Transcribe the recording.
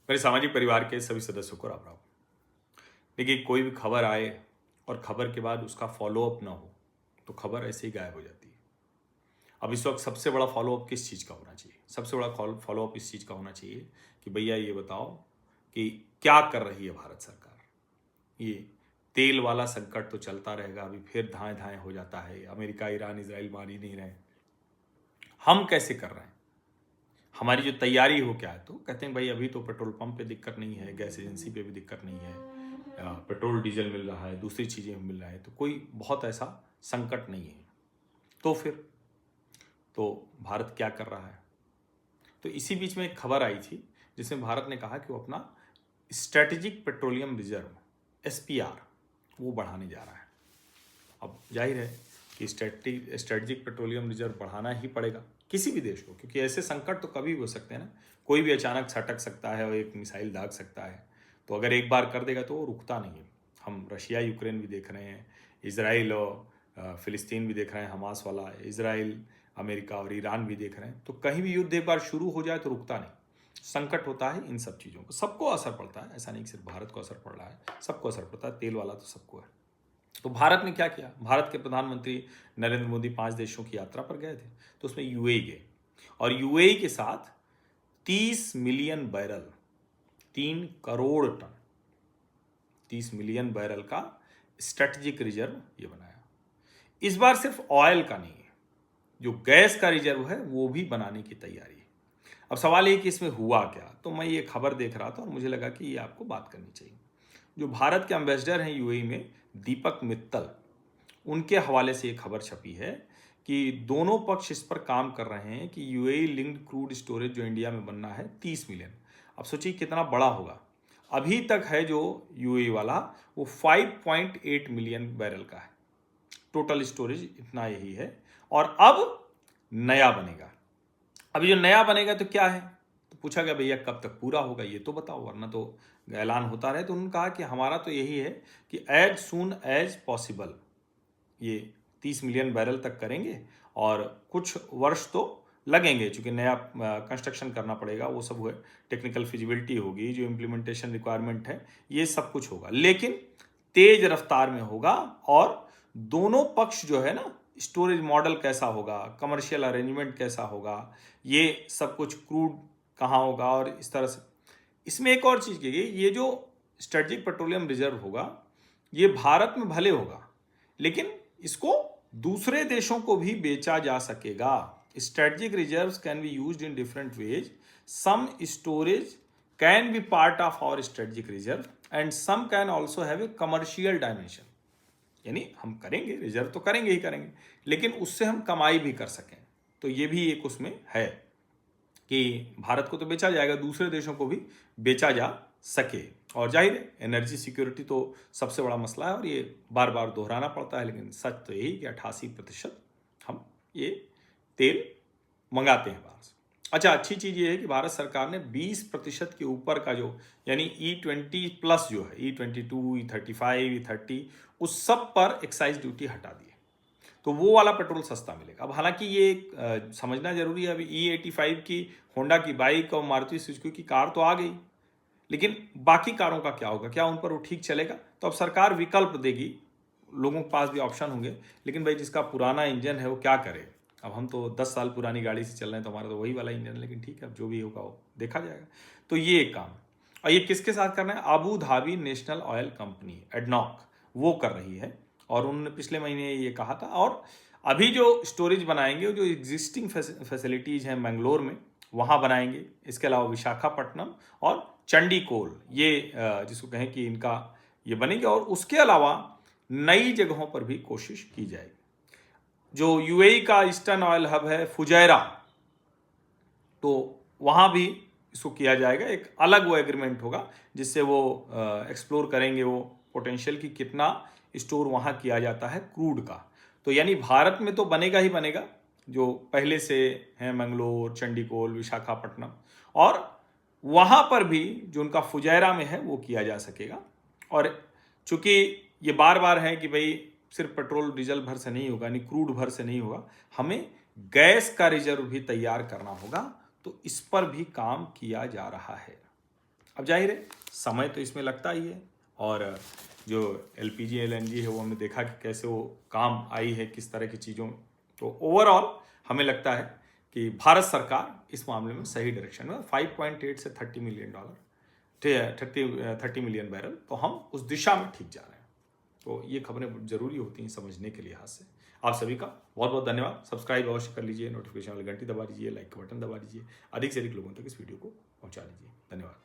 मेरे सामाजिक परिवार के सभी सदस्यों को राम राम। देखिए, कोई भी खबर आए और खबर के बाद उसका फॉलोअप ना हो तो खबर ऐसे ही गायब हो जाती है। अब इस वक्त सबसे बड़ा फॉलोअप किस चीज़ का होना चाहिए? सबसे बड़ा फॉलोअप इस चीज़ का होना चाहिए कि भैया ये बताओ कि क्या कर रही है भारत सरकार। ये तेल वाला संकट तो चलता रहेगा, अभी फिर धाएं धाएं हो जाता है। अमेरिका, ईरान, इजराइल मान ही नहीं रहे। हम कैसे कर रहे हैं? हमारी जो तैयारी हो क्या है? तो कहते हैं भाई अभी तो पेट्रोल पंप पे दिक्कत नहीं है, गैस एजेंसी पे भी दिक्कत नहीं है, पेट्रोल डीजल मिल रहा है, दूसरी चीज़ें मिल रहा है, तो कोई बहुत ऐसा संकट नहीं है। तो फिर तो भारत क्या कर रहा है? तो इसी बीच में एक खबर आई थी जिसमें भारत ने कहा कि वो अपना स्ट्रेटेजिक पेट्रोलियम रिजर्व एसपीआर वो बढ़ाने जा रहा है। अब जाहिर है कि स्ट्रेटेजिक पेट्रोलियम रिजर्व बढ़ाना ही पड़ेगा किसी भी देश को, क्योंकि ऐसे संकट तो कभी भी हो सकते हैं ना। कोई भी अचानक सटक सकता है और एक मिसाइल दाग सकता है, तो अगर एक बार कर देगा तो वो रुकता नहीं है। हम रशिया यूक्रेन भी देख रहे हैं, इसराइल और फिलिस्तीन भी देख रहे हैं, हमास वाला, इसराइल, अमेरिका और ईरान भी देख रहे हैं। तो कहीं भी युद्ध एक बार शुरू हो जाए तो रुकता नहीं। संकट होता है इन सब चीज़ों को, सबको असर पड़ता है, ऐसा नहीं कि सिर्फ भारत को असर पड़ रहा है, सबको असर पड़ता है। तेल वाला तो सबको है। तो भारत ने क्या किया? भारत के प्रधानमंत्री नरेंद्र मोदी 5 देशों की यात्रा पर गए थे, तो उसमें यूएई गए और यूएई के साथ 30 million barrel, 3 crore ton, 30 million barrel का स्ट्रेटेजिक रिजर्व ये बनाया। इस बार सिर्फ ऑयल का नहीं है, जो गैस का रिजर्व है वो भी बनाने की तैयारी है। अब सवाल ये कि इसमें हुआ क्या? तो मैं ये खबर देख रहा था और मुझे लगा कि ये आपको बात करनी चाहिए। जो भारत के एम्बेसडर हैं यूएई में, दीपक मित्तल, उनके हवाले से ये खबर छपी है कि दोनों पक्ष इस पर काम कर रहे हैं कि यूएई लिंक्ड क्रूड स्टोरेज जो इंडिया में बनना है 30 मिलियन। अब सोचिए कितना बड़ा होगा। अभी तक है जो यूएई वाला वो 5.8 मिलियन बैरल का है, टोटल स्टोरेज इतना यही है। और अब नया बनेगा। अभी जो नया बनेगा तो क्या है? तो पूछा गया भैया कब तक पूरा होगा ये तो बताओ, वरना तो ऐलान होता रहे। तो उन्होंने कहा कि हमारा तो यही है कि एज सून एज पॉसिबल ये 30 मिलियन बैरल तक करेंगे, और कुछ वर्ष तो लगेंगे चूंकि नया कंस्ट्रक्शन करना पड़ेगा, वो सब है, टेक्निकल फिजिबिलिटी होगी, जो इम्प्लीमेंटेशन रिक्वायरमेंट है ये सब कुछ होगा, लेकिन तेज रफ्तार में होगा। और दोनों पक्ष जो है ना, स्टोरेज मॉडल कैसा होगा, कमर्शियल अरेंजमेंट कैसा होगा, ये सब कुछ, क्रूड कहाँ होगा, और इस तरह से। इसमें एक और चीज़ की गई, ये जो स्ट्रेटेजिक पेट्रोलियम रिजर्व होगा ये भारत में भले होगा, लेकिन इसको दूसरे देशों को भी बेचा जा सकेगा। Strategic reserves can be used in different ways. Some storage can be part of our strategic reserve and some can also have a commercial dimension. यानी हम करेंगे, रिजर्व तो करेंगे ही करेंगे, लेकिन उससे हम कमाई भी कर सकें। तो ये भी एक उसमें है कि भारत को तो बेचा जाएगा, दूसरे देशों को भी बेचा जा सके। और जाहिर है एनर्जी सिक्योरिटी तो सबसे बड़ा मसला है, और ये बार बार दोहराना पड़ता है, लेकिन सच तो यही कि 88% हम ये तेल मंगाते हैं बाहर से। अच्छा, अच्छी चीज़ ये है कि भारत सरकार ने 20% के ऊपर का जो, यानी E20+ जो है, E22, E35, E30, उस सब पर एक्साइज ड्यूटी हटा दी है। तो वो वाला पेट्रोल सस्ता मिलेगा। अब हालांकि ये समझना जरूरी है, अभी E85 की होंडा की बाइक और मारुति सुजुकी की कार तो आ गई, लेकिन बाकी कारों का क्या होगा? क्या उन पर वो ठीक चलेगा? तो अब सरकार विकल्प देगी, लोगों के पास भी ऑप्शन होंगे। लेकिन भाई जिसका पुराना इंजन है वो क्या करे? अब हम तो 10 साल पुरानी गाड़ी से चल रहे हैं, तो हमारा तो वही वाला इंजन है, लेकिन ठीक है, अब जो भी होगा वो देखा जाएगा। तो ये एक काम, और ये किसके साथ करना है? Abu Dhabi national oil company, ADNOC, वो कर रही है। और उन्होंने पिछले महीने ये कहा था। और अभी जो स्टोरेज बनाएंगे, जो एग्जिस्टिंग फैसिलिटीज़ हैं मैंगलोर में, वहाँ बनाएंगे। इसके अलावा विशाखापट्टनम और चंडीकोल, ये जिसको कहें कि इनका ये बनेंगे। और उसके अलावा नई जगहों पर भी कोशिश की जाएगी। जो यूएई का ईस्टर्न ऑयल हब है फुजैरा, तो वहाँ भी इसको किया जाएगा। एक अलग वो एग्रीमेंट होगा जिससे वो एक्सप्लोर करेंगे वो पोटेंशियल कि कितना स्टोर वहाँ किया जाता है क्रूड का। तो यानी भारत में तो बनेगा ही बनेगा, जो पहले से हैं मंगलोर, चंडीकोल, विशाखापट्टनम, और वहाँ पर भी जो उनका फुजैरा में है वो किया जा सकेगा। और चूंकि ये बार बार है कि भाई सिर्फ पेट्रोल डीजल भर से नहीं होगा, यानी क्रूड भर से नहीं होगा, हमें गैस का रिजर्व भी तैयार करना होगा। तो इस पर भी काम किया जा रहा है। अब जाहिर है समय तो इसमें लगता ही है, और जो LPG LNG है वो हमने देखा कि कैसे वो काम आई है, किस तरह की चीज़ों में। तो ओवरऑल हमें लगता है कि भारत सरकार इस मामले में सही डायरेक्शन में, 5.8 से $30 मिलियन 30 मिलियन बैरल, तो हम उस दिशा में ठीक जा रहे हैं। तो ये खबरें जरूरी होती हैं समझने के लिहाज से। आप सभी का बहुत बहुत धन्यवाद। सब्सक्राइब अवश्य कर लीजिए, नोटिफिकेशन वाली घंटी दबा दीजिए, लाइक का बटन दबा दीजिए, अधिक से अधिक लोगों तक इस वीडियो को पहुंचा दीजिए। धन्यवाद।